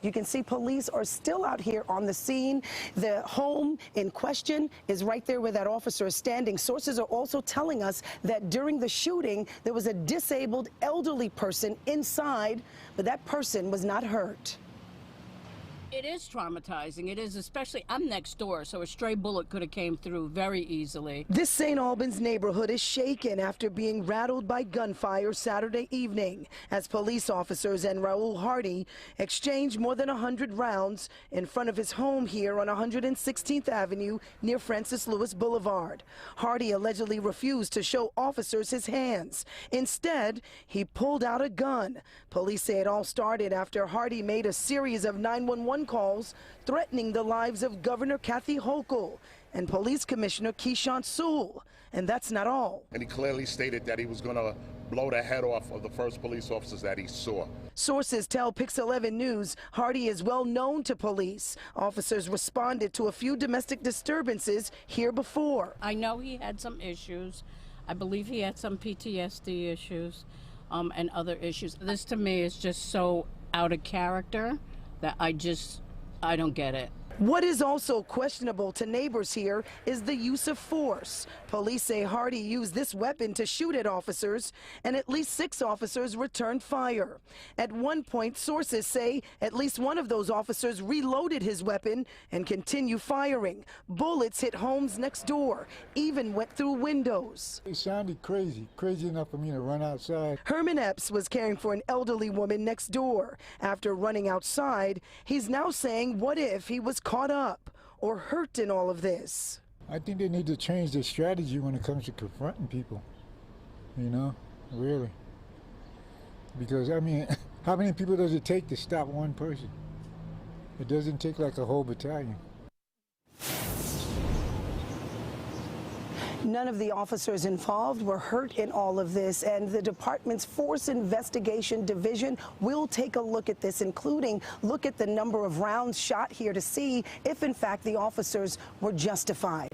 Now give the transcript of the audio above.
You can see police are still out here on the scene. The home in question is right there where that officer is standing. Sources are also telling us that during the shooting, there was a disabled elderly person inside, but that person was not hurt. It is traumatizing. It is, especially I'm next door, so a stray bullet could have came through very easily. This St. Albans neighborhood is shaken after being rattled by gunfire Saturday evening as police officers and Raul Hardy exchanged more than 100 rounds in front of his home here on 116th Avenue near Francis Lewis Boulevard. Hardy allegedly refused to show officers his hands. Instead, he pulled out a gun. Police say it all started after Hardy made a series of 911 calls threatening the lives of Governor Kathy Hochul and Police Commissioner Keechant Sewell. And that's not all. And he clearly stated that he was going to blow the head off of the first police officers that he saw. Sources tell Pix 11 News Hardy is well known to police. Officers responded to a few domestic disturbances here before. I know he had some issues. I believe he had some PTSD issues and other issues. This to me is just so out of character that I don't get it. What is also questionable to neighbors here is the use of force. Police say Hardy used this weapon to shoot at officers, and at least 6 officers returned fire. At one point, sources say at least one of those officers reloaded his weapon and continued firing. Bullets hit homes next door, even went through windows. It sounded crazy enough for me to run outside. Herman Epps was caring for an elderly woman next door. After running outside, he's now saying, what if he was caught up or hurt in all of this? I think they need to change their strategy when it comes to confronting people, you know, really. Because, I mean, how many people does it take to stop one person? It doesn't take like a whole battalion. None of the officers involved were hurt in all of this, and the department's Force Investigation Division will take a look at this, including look at the number of rounds shot here to see if, in fact, the officers were justified.